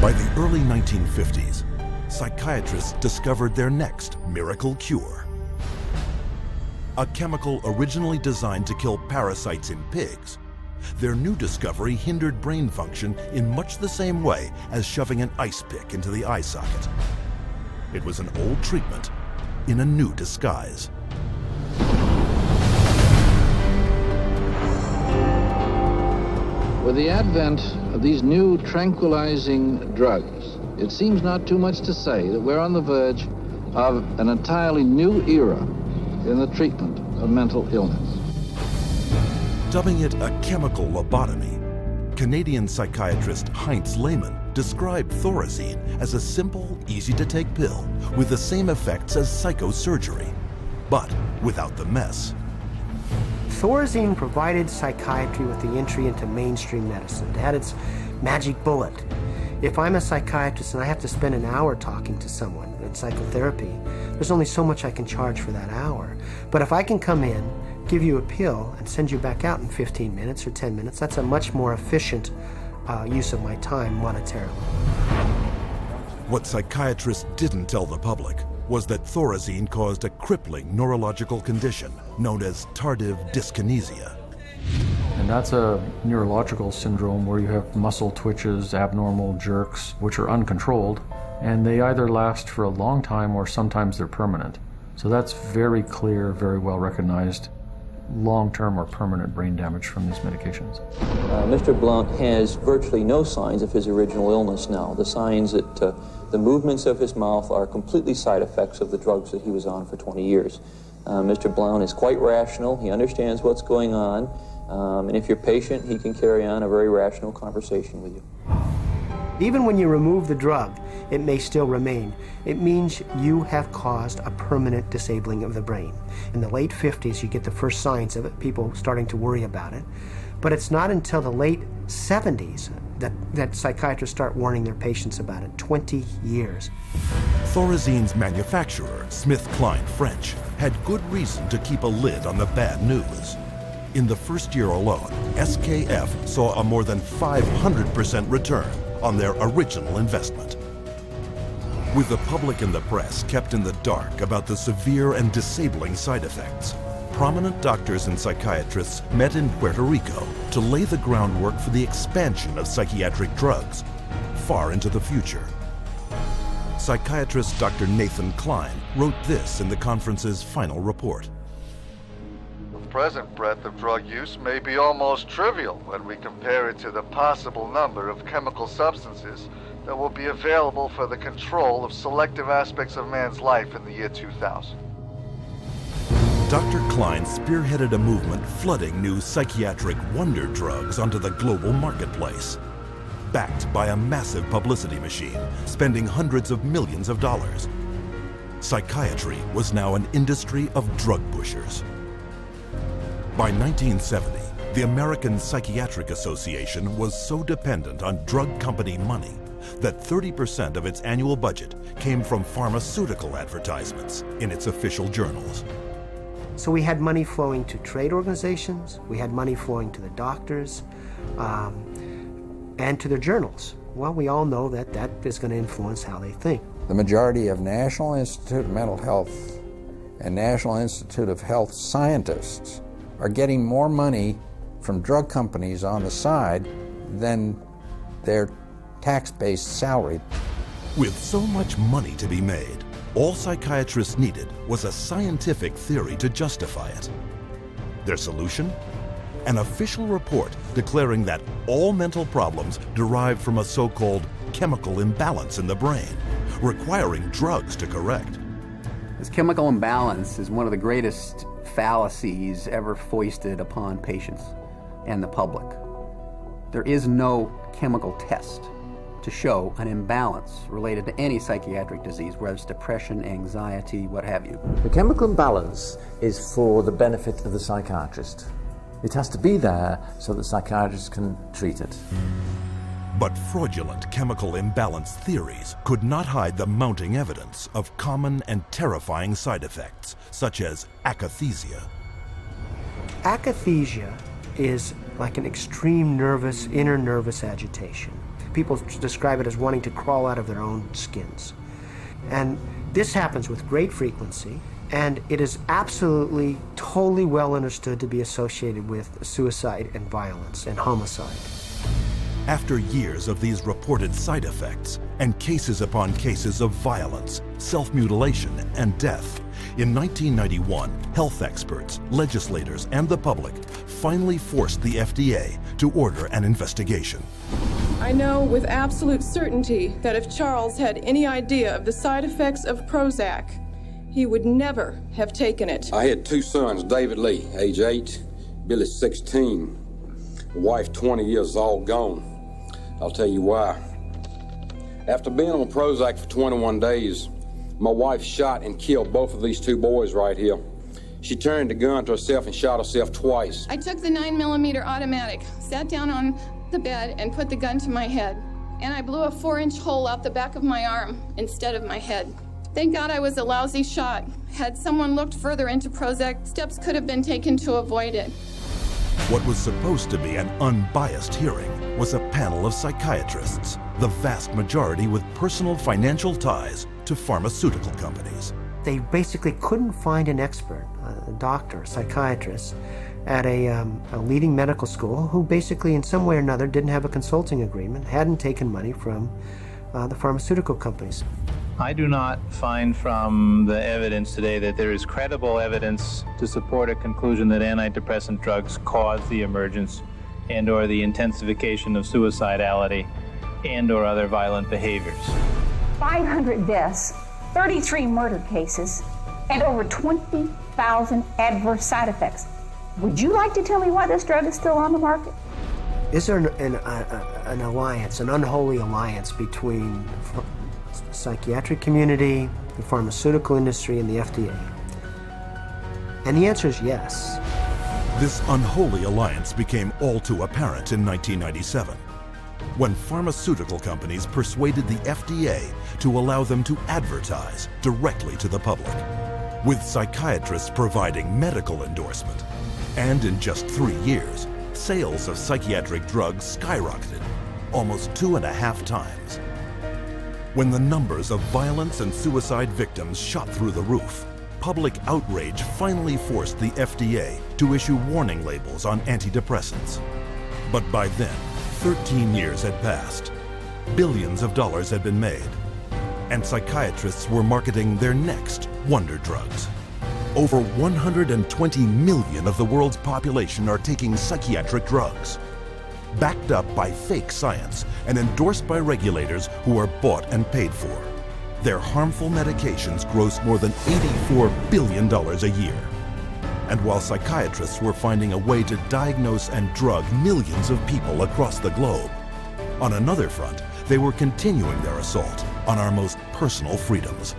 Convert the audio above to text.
By the early 1950s, psychiatrists discovered their next miracle cure. A chemical originally designed to kill parasites in pigs, their new discovery hindered brain function in much the same way as shoving an ice pick into the eye socket. It was an old treatment in a new disguise. With the advent of these new tranquilizing drugs, it seems not too much to say that we're on the verge of an entirely new era in the treatment of mental illness. Dubbing it a chemical lobotomy, Canadian psychiatrist Heinz Lehmann described Thorazine as a simple, easy-to-take pill with the same effects as psychosurgery, but without the mess. Thorazine provided psychiatry with the entry into mainstream medicine. It had its magic bullet. If I'm a psychiatrist and I have to spend an hour talking to someone in psychotherapy, there's only so much I can charge for that hour. But if I can come in, give you a pill, and send you back out in 15 minutes or 10 minutes, that's a much more efficient use of my time monetarily. What psychiatrists didn't tell the public was that Thorazine caused a crippling neurological condition known as tardive dyskinesia. And that's a neurological syndrome where you have muscle twitches, abnormal jerks, which are uncontrolled, and they either last for a long time or sometimes they're permanent. So that's very clear, very well recognized, long-term or permanent brain damage from these medications. Mr. Blount has virtually no signs of his original illness now. The signs that the movements of his mouth are completely side effects of the drugs that he was on for 20 years. Mr. Blount is quite rational. He understands what's going on. And if you're patient, he can carry on a very rational conversation with you. Even when you remove the drug, it may still remain. It means you have caused a permanent disabling of the brain. In the late 50s, you get the first signs of it, people starting to worry about it. But it's not until the late 70s that psychiatrists start warning their patients about it, 20 years. Thorazine's manufacturer, SmithKline French, had good reason to keep a lid on the bad news. In the first year alone, SKF saw a more than 500% return on their original investment. With the public and the press kept in the dark about the severe and disabling side effects, prominent doctors and psychiatrists met in Puerto Rico to lay the groundwork for the expansion of psychiatric drugs far into the future. Psychiatrist Dr. Nathan Klein wrote this in the conference's final report. The present breadth of drug use may be almost trivial when we compare it to the possible number of chemical substances that will be available for the control of selective aspects of man's life in the year 2000. Dr. Klein spearheaded a movement flooding new psychiatric wonder drugs onto the global marketplace, backed by a massive publicity machine, spending hundreds of millions of dollars. Psychiatry was now an industry of drug pushers. By 1970, the American Psychiatric Association was so dependent on drug company money that 30% of its annual budget came from pharmaceutical advertisements in its official journals. So we had money flowing to trade organizations, we had money flowing to the doctors, and to their journals. Well, we all know that that is going to influence how they think. The majority of National Institute of Mental Health and National Institute of Health scientists are getting more money from drug companies on the side than their tax-based salary. With so much money to be made, all psychiatrists needed was a scientific theory to justify it. Their solution? An official report declaring that all mental problems derive from a so-called chemical imbalance in the brain, requiring drugs to correct. This chemical imbalance is one of the greatest fallacies ever foisted upon patients and the public. There is no chemical test to show an imbalance related to any psychiatric disease, whether it's depression, anxiety, what have you. The chemical imbalance is for the benefit of the psychiatrist. It has to be there so that psychiatrists can treat it. But fraudulent chemical imbalance theories could not hide the mounting evidence of common and terrifying side effects, such as akathisia. Akathisia is like an extreme inner nervous agitation. people describe it as wanting to crawl out of their own skins. And this happens with great frequency, and it is absolutely, totally well understood to be associated with suicide and violence and homicide. After years of these reported side effects and cases upon cases of violence, self-mutilation, and death, in 1991, health experts, legislators, and the public finally forced the FDA to order an investigation. I know with absolute certainty that if Charles had any idea of the side effects of Prozac, he would never have taken it. I had two sons, David Lee, age 8, Billy 16, wife 20 years old, gone. I'll tell you why. After being on Prozac for 21 days, my wife shot and killed both of these two boys right here. She turned the gun to herself and shot herself twice. I took the 9mm automatic, sat down on the bed and put the gun to my head. And I blew a 4-inch hole out the back of my arm instead of my head. Thank God I was a lousy shot. Had someone looked further into Prozac, steps could have been taken to avoid it. What was supposed to be an unbiased hearing was a panel of psychiatrists, the vast majority with personal financial ties to pharmaceutical companies. They basically couldn't find an expert, a doctor, a psychiatrist, at a leading medical school who basically in some way or another didn't have a consulting agreement, hadn't taken money from the pharmaceutical companies. I do not find from the evidence today that there is credible evidence to support a conclusion that antidepressant drugs cause the emergence and or the intensification of suicidality and or other violent behaviors. 500 deaths, 33 murder cases, and over 20,000 adverse side effects. Would you like to tell me why this drug is still on the market? Is there an alliance, an unholy alliance between the psychiatric community, the pharmaceutical industry, and the FDA? And the answer is yes. This unholy alliance became all too apparent in 1997, when pharmaceutical companies persuaded the FDA to allow them to advertise directly to the public, with psychiatrists providing medical endorsement. And in just 3 years, sales of psychiatric drugs skyrocketed, almost 2.5 times. When the numbers of violence and suicide victims shot through the roof, public outrage finally forced the FDA to issue warning labels on antidepressants. But by then, 13 years had passed, billions of dollars had been made, and psychiatrists were marketing their next wonder drugs. Over 120 million of the world's population are taking psychiatric drugs, backed up by fake science and endorsed by regulators who are bought and paid for. Their harmful medications gross more than $84 billion a year. And while psychiatrists were finding a way to diagnose and drug millions of people across the globe, on another front, they were continuing their assault on our most personal freedoms.